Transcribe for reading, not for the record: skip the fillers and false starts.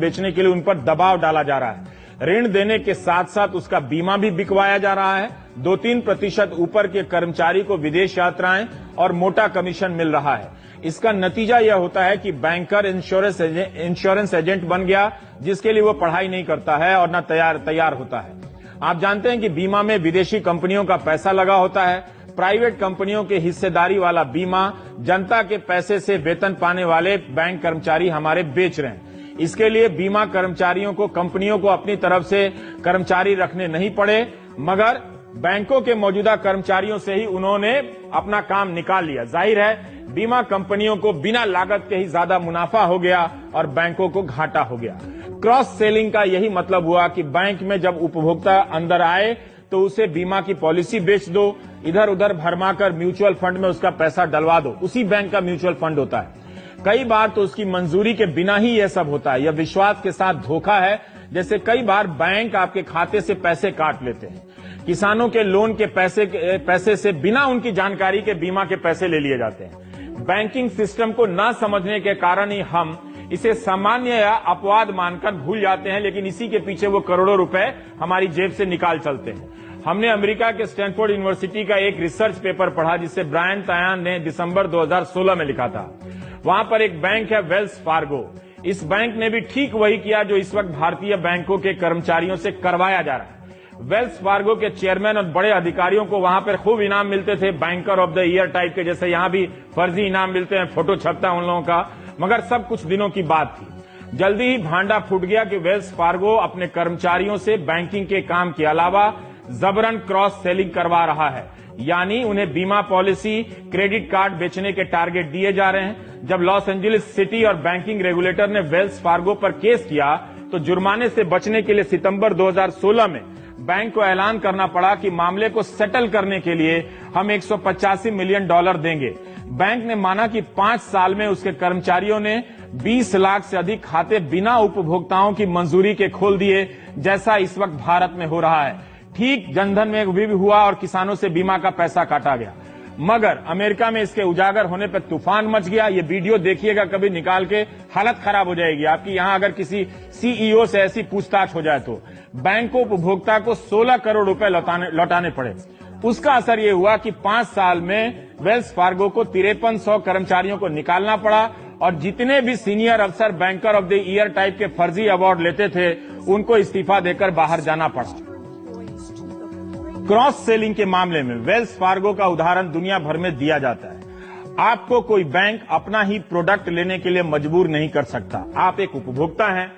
बेचने के लिए उन पर दबाव डाला जा रहा है। ऋण देने के साथ साथ उसका बीमा भी बिकवाया जा रहा है। 2-3% ऊपर के कर्मचारी को विदेश यात्राएं और मोटा कमीशन मिल रहा है। इसका नतीजा यह होता है कि बैंकर इंश्योरेंस एजेंट बन गया, जिसके लिए वो पढ़ाई नहीं करता है और न तैयार होता है। आप जानते हैं कि बीमा में विदेशी कंपनियों का पैसा लगा होता है। प्राइवेट कंपनियों के हिस्सेदारी वाला बीमा जनता के पैसे से वेतन पाने वाले बैंक कर्मचारी हमारे बेच रहे हैं। इसके लिए बीमा कर्मचारियों को कंपनियों को अपनी तरफ से कर्मचारी रखने नहीं पड़े, मगर बैंकों के मौजूदा कर्मचारियों से ही उन्होंने अपना काम निकाल लिया। जाहिर है बीमा कंपनियों को बिना लागत के ही ज्यादा मुनाफा हो गया और बैंकों को घाटा हो गया। क्रॉस सेलिंग का यही मतलब हुआ कि बैंक में जब उपभोक्ता अंदर आए तो उसे बीमा की पॉलिसी बेच दो, इधर उधर भरमाकर म्यूचुअल फंड में उसका पैसा डलवा दो। उसी बैंक का म्यूचुअल फंड होता है। कई बार तो उसकी मंजूरी के बिना ही यह सब होता है। यह विश्वास के साथ धोखा है। जैसे कई बार बैंक आपके खाते से पैसे काट लेते हैं। किसानों के लोन के पैसे से बिना उनकी जानकारी के बीमा के पैसे ले लिए जाते हैं। बैंकिंग सिस्टम को न समझने के कारण ही हम इसे सामान्य या अपवाद मानकर भूल जाते हैं, लेकिन इसी के पीछे वो करोड़ों रुपए हमारी जेब से निकाल चलते हैं। हमने अमेरिका के स्टैनफोर्ड यूनिवर्सिटी का एक रिसर्च पेपर पढ़ा जिसे ब्रायन तायान ने दिसंबर 2016 में लिखा था। वहां पर एक बैंक है वेल्स फार्गो। इस बैंक ने भी ठीक वही किया जो इस वक्त भारतीय बैंकों के कर्मचारियों से करवाया जा रहा है। वेल्स फार्गो के चेयरमैन और बड़े अधिकारियों को वहां पर खूब इनाम मिलते थे, banker of the year type के, जैसे यहां भी फर्जी इनाम मिलते हैं, फोटो छपता है उन लोगों का। मगर सब कुछ दिनों की बात थी। जल्दी ही भांडा फूट गया कि वेल्स फार्गो अपने कर्मचारियों से बैंकिंग के काम के अलावा जबरन क्रॉस सेलिंग करवा रहा है, यानी उन्हें बीमा पॉलिसी, क्रेडिट कार्ड बेचने के टारगेट दिए जा रहे हैं। जब लॉस एंजलिस सिटी और बैंकिंग रेगुलेटर ने वेल्स फार्गो पर केस किया तो जुर्माने से बचने के लिए सितंबर 2016 में बैंक को ऐलान करना पड़ा कि मामले को सेटल करने के लिए हम $185 मिलियन देंगे। बैंक ने माना कि 5 साल में उसके कर्मचारियों ने 20 लाख से अधिक खाते बिना उपभोक्ताओं की मंजूरी के खोल दिए, जैसा इस वक्त भारत में हो रहा है। ठीक जनधन में भी हुआ और किसानों से बीमा का पैसा काटा गया। मगर अमेरिका में इसके उजागर होने पर तूफान मच गया। ये वीडियो देखिएगा कभी निकाल के, हालत खराब हो जाएगी आपकी। यहां अगर किसी सीईओ से ऐसी पूछताछ हो जाए तो बैंक को उपभोक्ता को 16 करोड़ रुपए लौटाने पड़े। उसका असर ये हुआ कि 5 साल में वेल्स फार्गो को 5300 कर्मचारियों को निकालना पड़ा और जितने भी सीनियर अफसर banker of the year type के फर्जी अवार्ड लेते थे उनको इस्तीफा देकर बाहर जाना पड़ा। क्रॉस सेलिंग के मामले में वेल्स फार्गो का उदाहरण दुनिया भर में दिया जाता है। आपको कोई बैंक अपना ही प्रोडक्ट लेने के लिए मजबूर नहीं कर सकता। आप एक उपभोक्ता हैं,